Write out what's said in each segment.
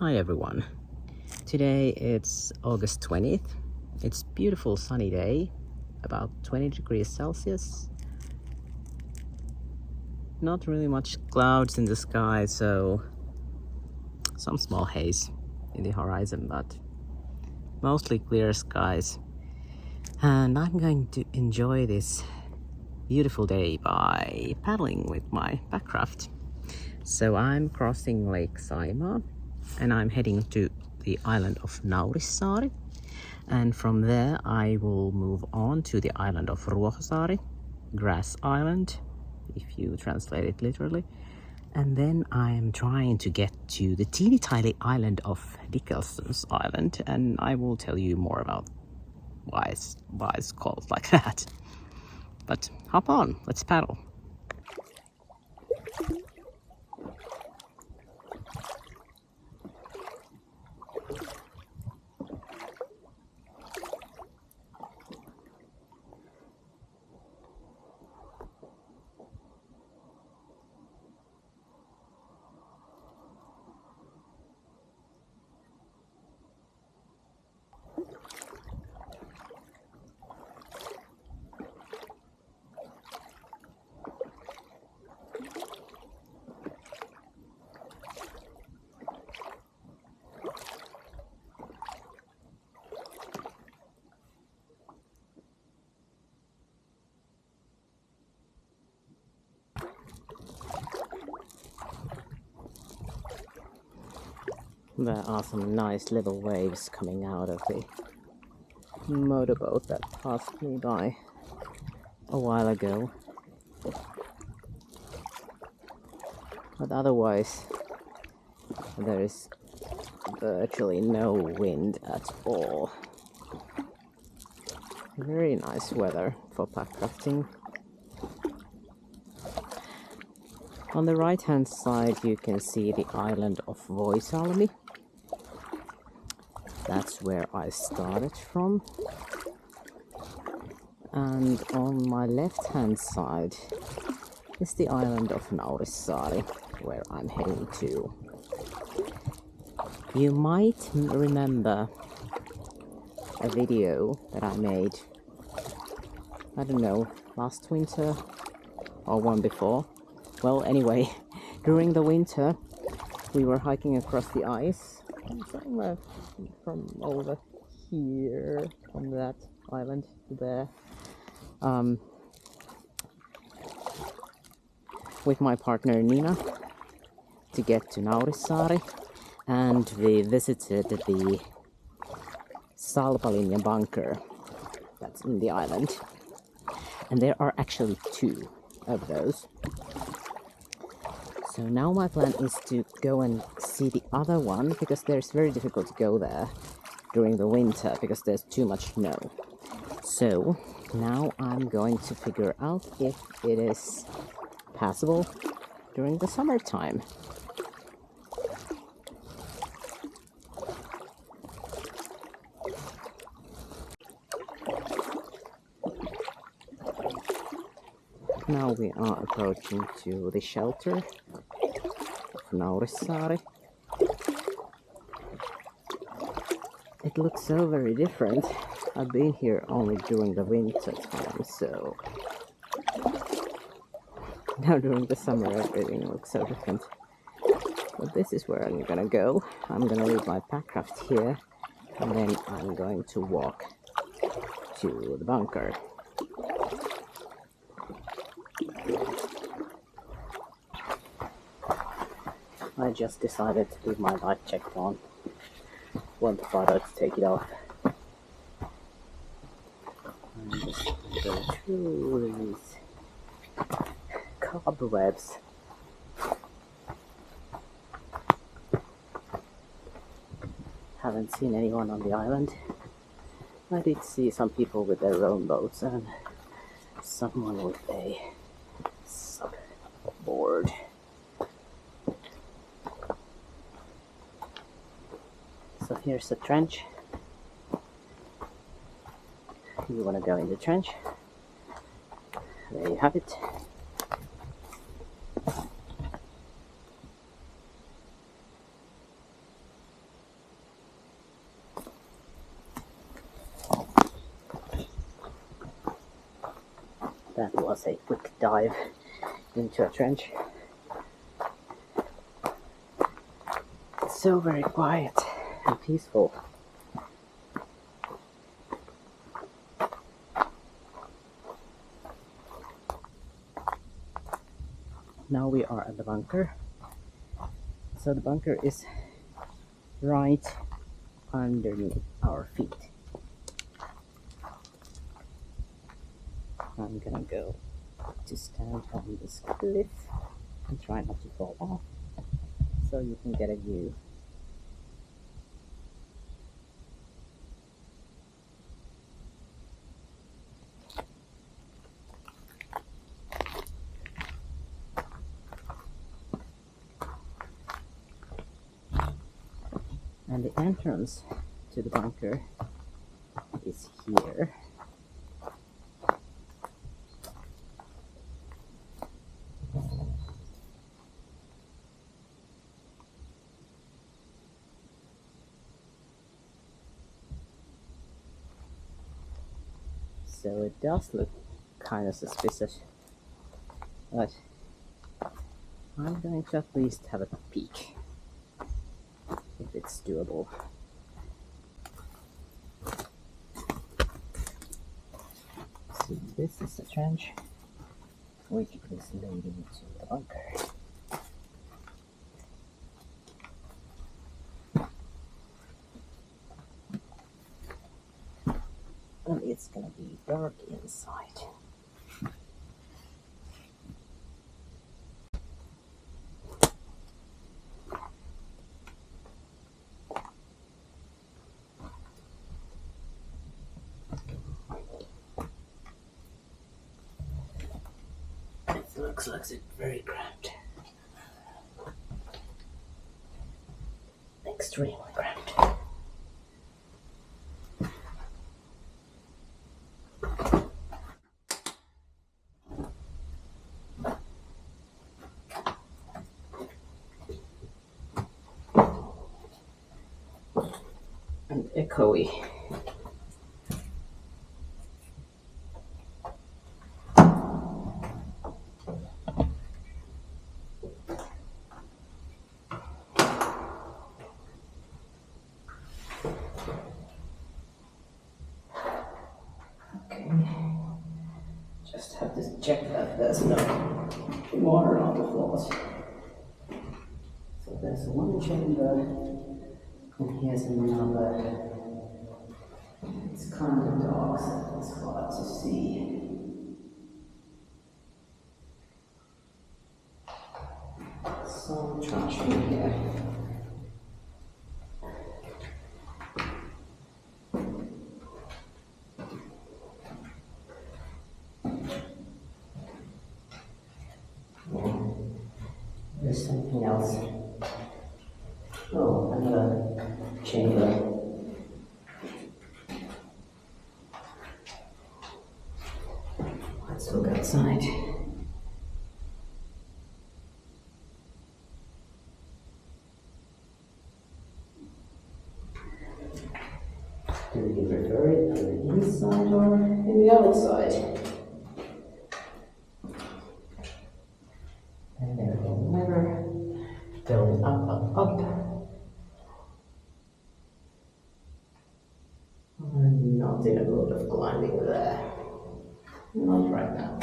Hi everyone. Today it's August 20th. It's a beautiful sunny day, about 20 degrees Celsius. Not really much clouds in the sky, so some small haze in the horizon, but mostly clear skies. And I'm going to enjoy this beautiful day by paddling with my packraft. So I'm crossing Lake Saimaa and I'm heading to the island of Naurissaari, and from there I will move on to the island of Ruohosaari, Grass Island if you translate it literally, and then I'm trying to get to the teeny tiny island of Dickelson's Island, and I will tell you more about why it's called like that. But hop on, let's paddle. There are some nice little waves coming out of the motorboat that passed me by a while ago. But otherwise, there is virtually no wind at all. Very nice weather for packrafting. On the right hand side you can see the island of Ruohosaari. That's where I started from. And on my left hand side is the island of Naurissaari, where I'm heading to. You might remember a video that I made, I don't know, last winter or one before. Well, anyway, during the winter we were hiking across the ice somewhere from over here, from that island to there, with my partner Nina to get to Naurissaari, and we visited the Salpalinja bunker that's in the island, and there are actually two of those. So now my plan is to go and see the other one, because it's very difficult to go there during the winter because there's too much snow. So now I'm going to figure out if it is passable during the summertime. Now we are approaching to the shelter of Naurissaari. It looks so very different. I've been here only during the winter time, so now during the summer everything looks so different. But this is where I'm gonna go. I'm gonna leave my packraft here, and then I'm going to walk to the bunker. I just decided to leave my light check on. Want to bother to take it off. And just go through these cobwebs. Haven't seen anyone on the island. I did see some people with their own boats and someone with a subboard. So here's the trench. You want to go in the trench. There you have it. That was a quick dive into a trench. It's so very quiet and peaceful. Now we are at the bunker. So the bunker is right underneath our feet. I'm gonna go to stand on this cliff and try not to fall off so you can get a view. And the entrance to the bunker is here. So it does look kind of suspicious, but I'm going to at least have a peek if it's doable. So this is the trench which is leading to the bunker. And it's gonna be dark inside. It looks like it's very cramped. Extremely cramped. And echoey. Okay, just have to check that there's no water on the floors. So there's one chamber, and here's another. It's kind of dark, so it's hard to see. Some trash in here. There's something else. Oh, another chamber. Let's look outside. Do you prefer it on the inside or in the outside? And there we go. Never build up. I'm not in a mood of climbing there. Not right now.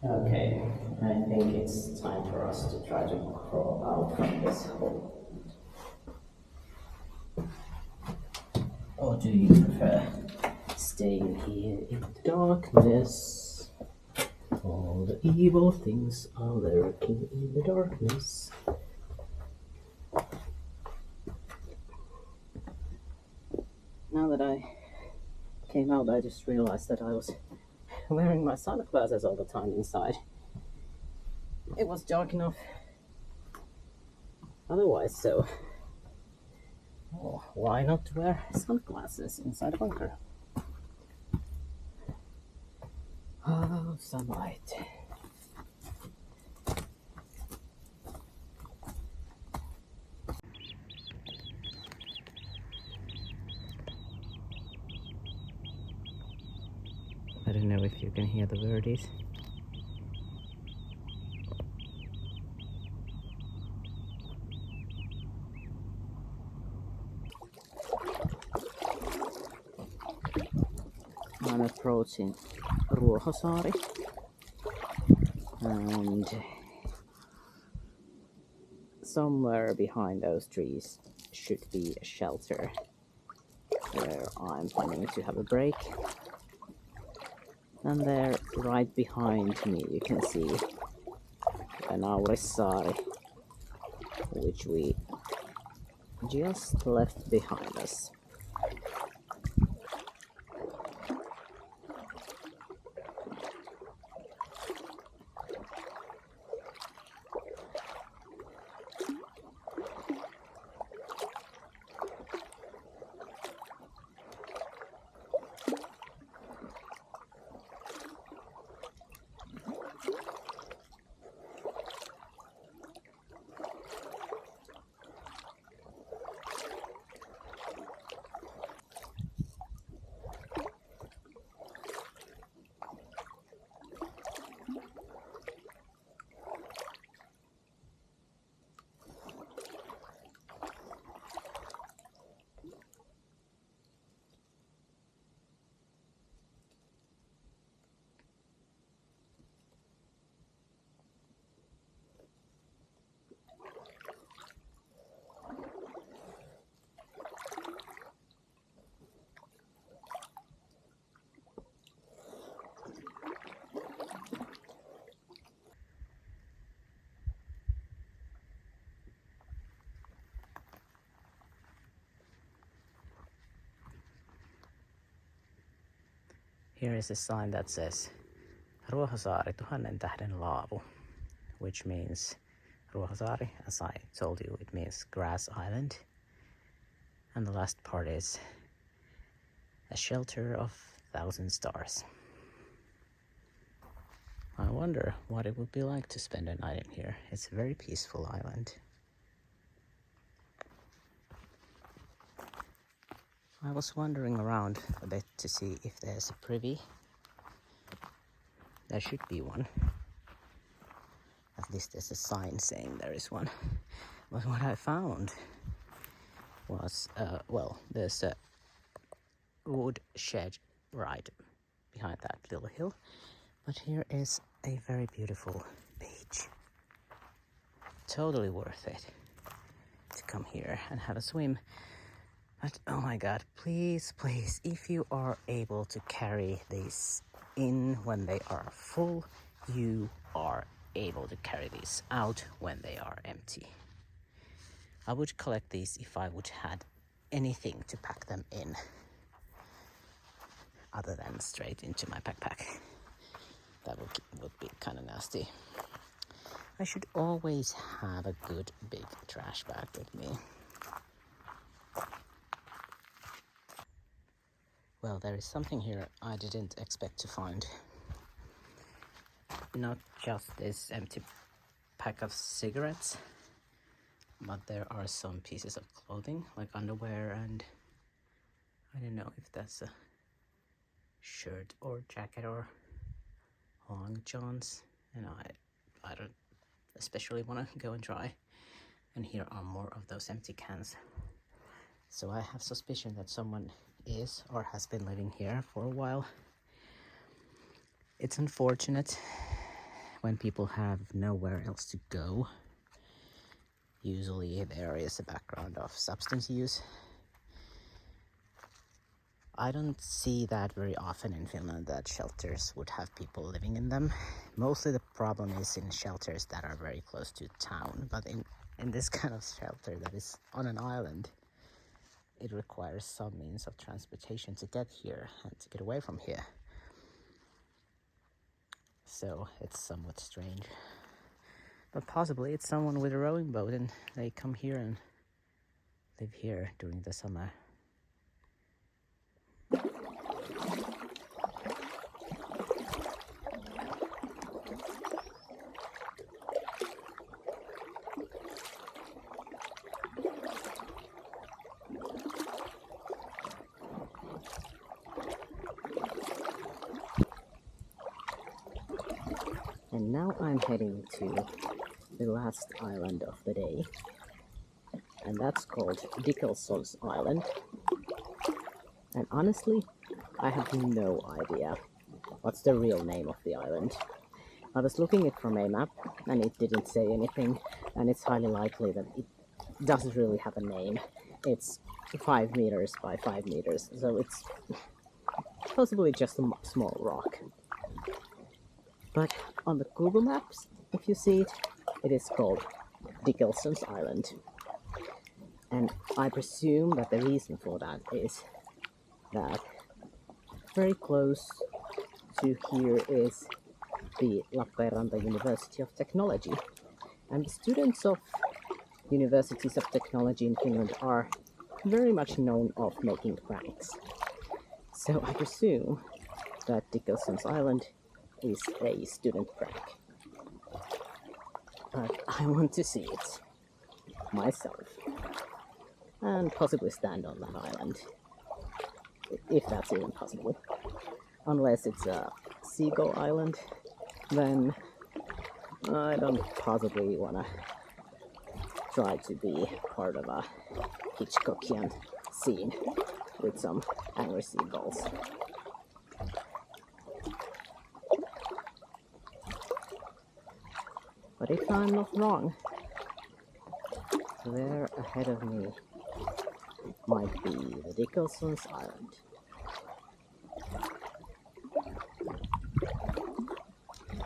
Okay, I think it's time for us to try to crawl out from this hole. Or do you prefer staying here in the darkness? All the evil things are lurking in the darkness. Now that I came out, I just realized that I was wearing my sunglasses all the time inside. It was dark enough otherwise, so why not wear sunglasses inside a bunker? Oh, sunlight. you can hear the birdies. I'm approaching Ruohosaari, and somewhere behind those trees should be a shelter where I'm planning to have a break. And there, right behind me, you can see the Naurissaari, which we just left behind us. Here is a sign that says Ruohosaari, 1000 tähden laavu, which means Ruohosaari, as I told you, it means grass island. And the last part is a shelter of 1,000 stars. I wonder what it would be like to spend a night in here. It's a very peaceful island. I was wandering around a bit to see if there's a privy. There should be one. At least there's a sign saying there is one. But what I found was, well, there's a wood shed right behind that little hill. But here is a very beautiful beach. Totally worth it to come here and have a swim. But oh my god, please, please, if you are able to carry these in when they are full, you are able to carry these out when they are empty. I would collect these if I would had anything to pack them in other than straight into my backpack. That would be kind of nasty. I should always have a good big trash bag with me. Well, there is something here I didn't expect to find. Not just this empty pack of cigarettes, but there are some pieces of clothing, like underwear, and I don't know if that's a shirt or jacket or long johns, and I don't especially want to go and try. And here are more of those empty cans. So I have suspicion that someone is or has been living here for a while. It's unfortunate when people have nowhere else to go. Usually there is a background of substance use. I don't see that very often in Finland, that shelters would have people living in them. Mostly the problem is in shelters that are very close to town, but in this kind of shelter that is on an island, it requires some means of transportation to get here and to get away from here. So it's somewhat strange. But possibly it's someone with a rowing boat and they come here and live here during the summer. And now I'm heading to the last island of the day, and that's called Dickelson's Island. And honestly, I have no idea what's the real name of the island. I was looking it from a map and it didn't say anything, and it's highly likely that it doesn't really have a name. It's 5 meters by 5 meters, so it's possibly just a small rock. But on the Google Maps, if you see it, it is called Dickelson Island. And I presume that the reason for that is that very close to here is the Lappeenranta University of Technology. And the students of universities of technology in Finland are very much known of making pranks. So I presume that Dickelson's Island is a student prank. But I want to see it myself and possibly stand on that island, if that's even possible. Unless it's a seagull island, then I don't possibly want to try to be part of a Hitchcockian scene with some angry seagulls. But if I'm not wrong, there ahead of me might be the Dickelson's Island.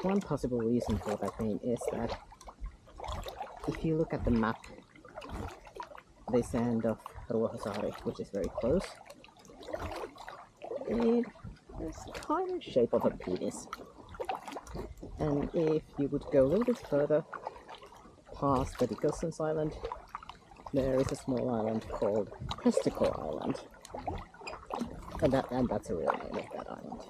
One possible reason for that name is that if you look at the map, this end of Ruohosaari, which is very close, it has kind of shape of a penis. And if you would go a little bit further past the Dickelson Island, there is a small island called Testicle Island. And that's a real name of that island.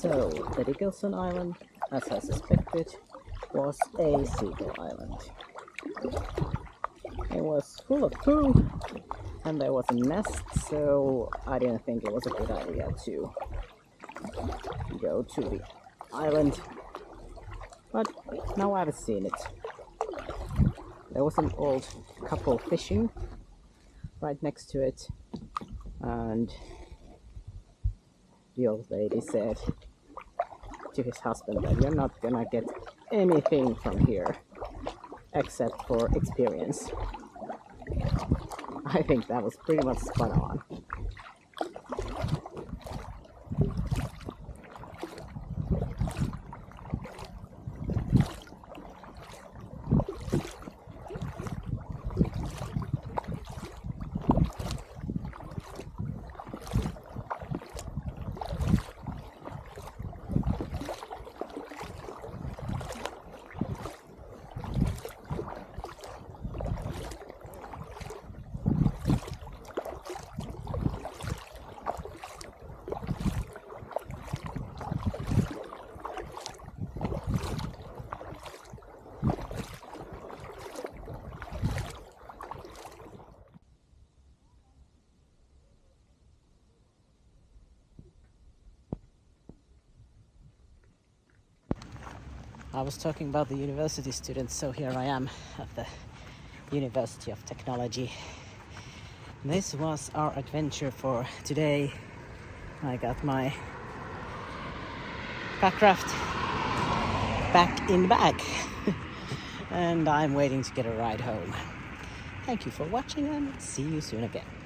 So, the Dickelson Island, as I suspected, was a seagull island. It was full of poo, and there was a nest, so I didn't think it was a good idea to go to the island. But now I've seen it. There was an old couple fishing right next to it, and the old lady said to his husband that you're not gonna get anything from here except for experience. I think that was pretty much spot on. I was talking about the university students, so here I am at the University of Technology. This was our adventure for today. I got my packraft back in the bag and I'm waiting to get a ride home. Thank you for watching and see you soon again.